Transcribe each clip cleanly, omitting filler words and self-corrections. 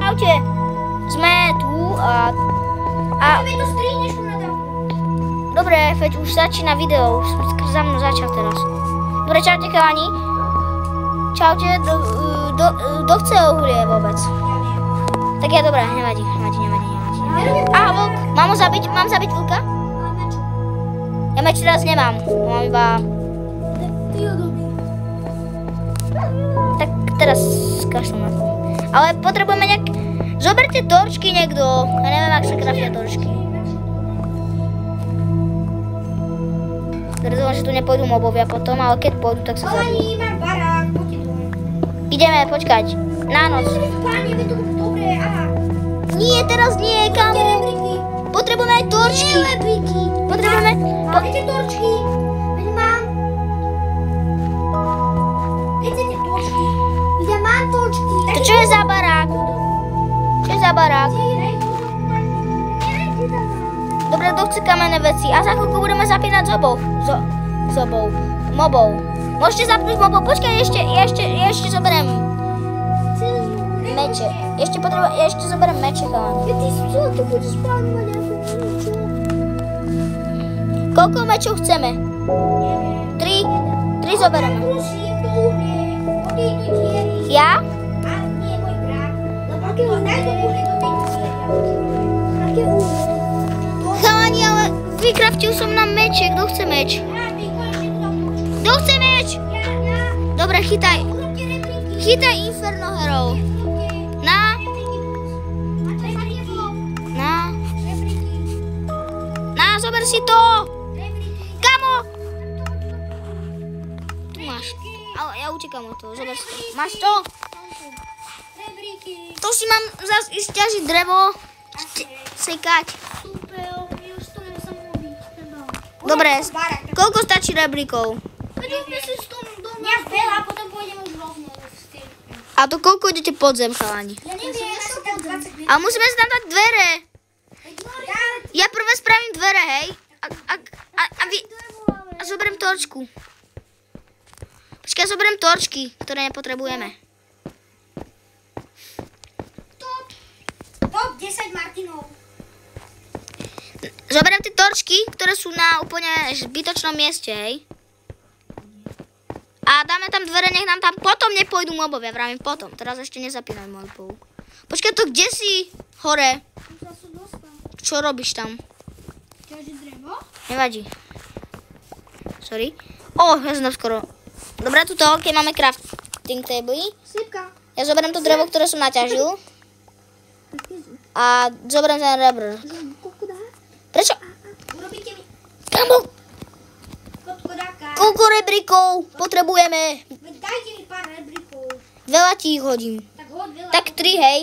čaute. Sme tu a... to strihneš tu na dávku. Dobre, veď už začína video, už za mnou začal teraz. Dobre, čaute chalani. Čaute, kto chce ohulie vôbec? Tak ja dobré, nevadí. Aha, vlk, mám zabiť vlka? Ja meč teraz nemám, mám iba... Ty ho dobí. Tak teraz kašlem na to. Ale potrebujeme nejak... Zoberte torčky niekto. Ja neviem, ak sa krafia torčky. Dúfam, že tu nepôjdu mobovia potom, ale keď pôjdu, tak sa zabijú. Mám barák, poďte tu. Ideme, počkať. Na noc. Páne, vy tu dobre, aha. Nie, teraz nie, kamo. Potrebujeme aj torčky. Potrebujeme... Máte torčky? Veď mám. Chcete torčky? Ja mám torčky. To čo je za barák? Čo je za barák? Dobre, kto chce kamenné veci? A za chvíľku budeme zapínať mobov. Môžete zapnúť mobov. Počkaj, ja ešte zoberiem meče. Ja ešte zoberiem meče, chalani. Ty čo, tu budeš plánovať ako niečo? Koľko mečov chceme? 3 zoberieme. Prosím, to uhlie. Hodej do diery. Ja? A nie, môj brat. Lebo daj to uhlie do tej diery. Aké uhlie? Chalani, ale vykraftil som nám meče. Kto chce meč? Kto chce meč? Ja. Dobre, chytaj. Urobte repliky. Chytaj Inferno Hero. Na, zober si to. Kamo? Tu máš. Ale ja utekám od toho, zober si to. Máš to? To si mám zase ísť ťažiť drevo. Sekať. Dobre, koľko stačí rebríkov? Mňa veľa, potom pôjdem už rovno. A to koľko idete podzem, chalani? Ja neviem, asi tak 20 minút. Ale musíme si tam dať dvere. Ja prvé spravím dvere, hej? A zoberiem torčku. Počkaj, ja zoberiem torčky, ktoré nepotrebujeme. Top 10 Martinov. Zoberiem tie torčky, ktoré sú na úplne zbytočnom mieste, hej? A dáme tam dvere, nech nám tam potom nepôjdu mobovia, vravím potom. Teraz ešte nezapínaj môj pouk. Počkaj, to kde si? Hore. Čo robíš tam? Ťažiť drevo? Nevadí. Sorry. Ja som tam skoro. Dobre, tuto, keď máme crafting table. Sypka. Ja zoberiem to drevo, ktoré som naťažil. A zoberiem ten rebr. Koľko dá? Prečo? Urobíte mi Kamo, kodáka. koľko rebríkov potrebujeme? Dajte mi pár rebríkov. Veľa ti ich hodím. Tak hod veľa. Tak 3, hej.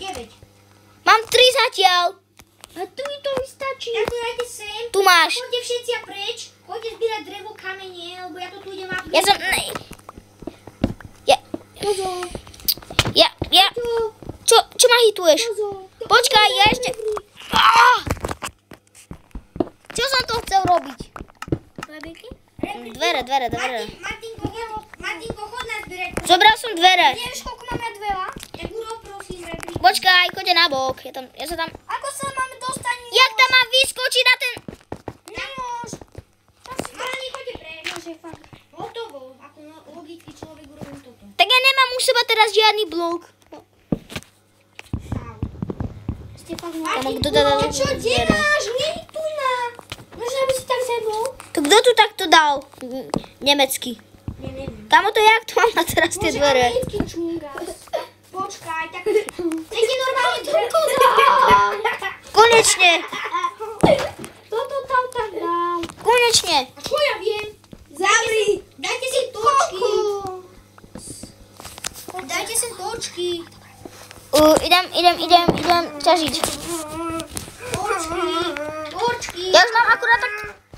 9. Mám 3 zatiaľ. A tu mi to vystačí. Tak to dajte sem. Tu máš. Choďte všetci a preč. Choďte zbierať drevo, kamene, lebo ja to tu idem Ja som... Ja... Čo ma hituješ? Počkaj, ja ešte... Čo som to chcel robiť? Dvere. Martinko, chod na zbierať. Zobral som dvere. Nevieš, koľko máme dvela? Tak urob, prosím, rebrík. Počkaj, choďte na bok. Ja sa tam... Ako sa máme dostať? Jak tam mám vyskočiť na ten... Nemôž. Malani, choďte preč. Hotovo. Ako logický človek urobím toto. Tak ja nemám u seba teraz žiadny blok. Martin, čo deláš? Nehituj ma. Môžeš, aby si tak sedol? To kto tu takto dal? Nemecky. Ja neviem. Kamo to jak to mám na teraz tie dvere? Americký čungas. Počkaj, tak... Nech je normálne trúko dám. Konečne. Toto tam tak dám. Konečne. A čo ja viem? Zavri. Dajte si točky. Dajte si točky. Idem ťažiť. Točky. Ja už mám akurát tak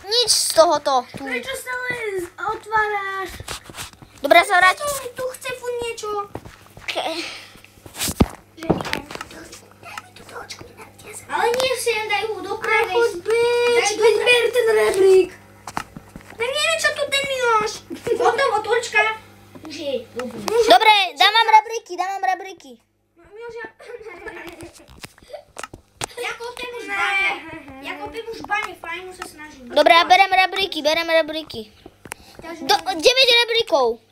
nič z tohoto. Prečo stále otváraš? Dobre, sa vráť. Tu chce furt niečo. Ale nie sem, daj ho do pravej. Veď ber ten rebrík. Tak neviem, čo tu ten máš. Hotovo, točka. Už je. Dobre, dám vám rebríky. Ja kopím už bane, fajn, už sa snažím. Dobre, ja berem rebríky. 9 rebríkov.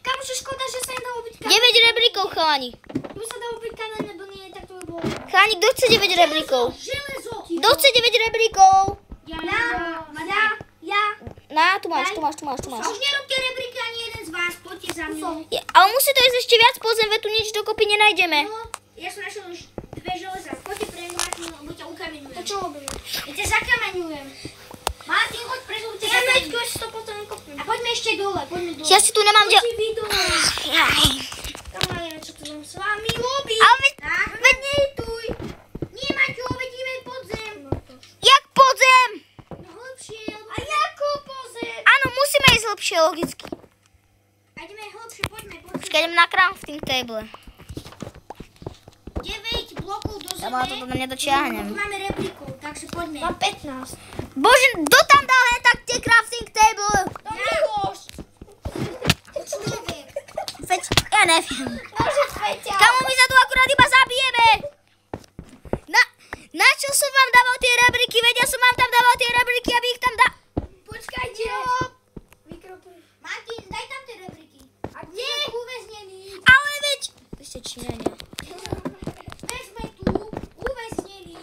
Kamošo, škoda, že sa nedalo byť 9 rebríkov, chalani. Tu sa dalo byť kamen, lebo nie, tak to by bolo. Chalani, kto chce 9 rebríkov? Železo! Kto chce 9 rebríkov? Ja. Na, tu máš. A už nerobte rebríky ani jeden z vás, poďte za mnou. Ale musí to ísť ešte viac po zem, veď tu nič dokopy nenájdeme. No, ja som našiel už 2 železa. Poďte pre Martin, lebo ťa ukameňujem. To čo robíme? Ja ťa zakameňujem. Martin, choď preto, ťa zakameňujem. Ja to potom nekopím. A poďme ešte dole, Ja si tu nemám Poďte vy dole. Tam neviem, čo tu mám s vami robiť. Ale veď... Veď nejtuj. Nie, Maťo, veď ideme pod zem. Jak pod zem? No hlbšie. A jako pod zem? Áno, musíme ísť hlbšie, logicky. A ideme hlbšie, poďme. Počkaj, idem na crafting table. 9 blokov do zeme. Ja ma to do mňa dočiahnem. Tu máme replikov, takže poďme. Mám 15. Bože, kto tam dal hen tak tie crafting table? To Miloš. Veď, ja neviem. Bože, Feťa. Kamu my sa tu akurát iba zabijeme? Na čo som vám dával tie rebríky? Veď ja som vám tam dával tie rebríky, aby ich tam dal. Počkajte. Martin, daj tam tie repliky. A kde? Uväznený. Ale veď... Vy ste Číňania. My sme tu uväznení.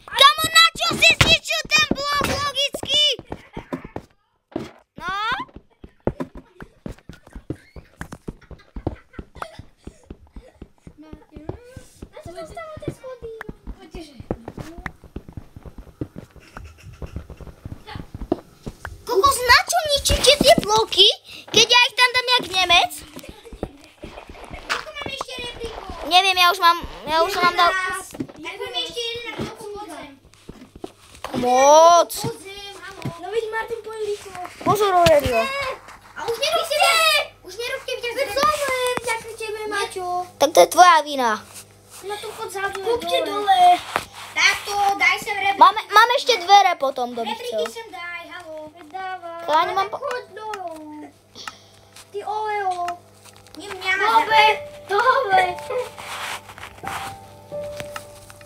Kamu, na čo si zničil ten blok logicky? No? Na čo dostáva tie schody? Poďteže. Kokos, na čo ničíte tie bloky, keď ja ich tam dám jak Nemec? Ako mám ešte replikov? Neviem, ja už som vám dal... Tak máme ešte 11 blokov pod zem. Moc. Pod zem, áno. No vidí Martin, poď rýchlo. Pozor, Aurelio. A už nerobte viac. Už nerobte viac. Veď zomer, ďakujem tebe, Maťo. Tak to je tvoja vina. No tu chod zádu dole. Takto, daj sem repliky. Máme ešte dvere potom, kto by chcel. Repliky sem daj, halo. Dávaj. Chalani, mám Choď dolu. Ty oleo. Dobre.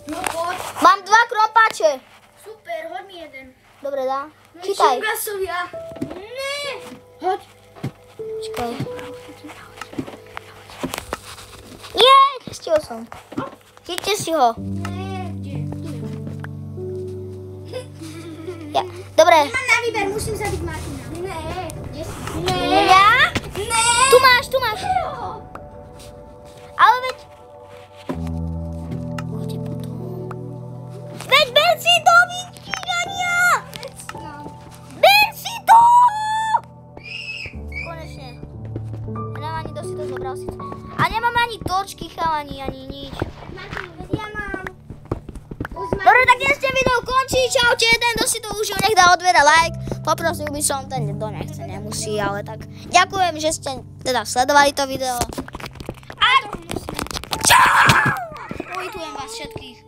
No poď. Mám 2 krompáče. Super, hoď mi jeden. Dobre, dá. Čítaj. Čingasovia. Ne. Hoď. Čakaj. Jej, stihol som. Chyťte si ho. Ne. Kde? Tu je. Ja. Dobre. Nemám na výber, musím zabiť Martina. Ne. Kde si? Ja? Ne. Tu máš. Ale veď... Poďte potom. Veď ber si to, vyčíňania! Ber si to! Konečne. Ja nemám ani dosť, to zobral si. A nemám ani točky, chalani, ani nič. Martin, veď ja mám. Dobre, tak dnes ste video končí. Čaute, ten, kto si to užil, nech dá odber a like. Poprosil by som, ten kto nechce, nemusí, ale tak. Ďakujem, že ste teda sledovali to video. A čau! Ujitujem vás všetkých.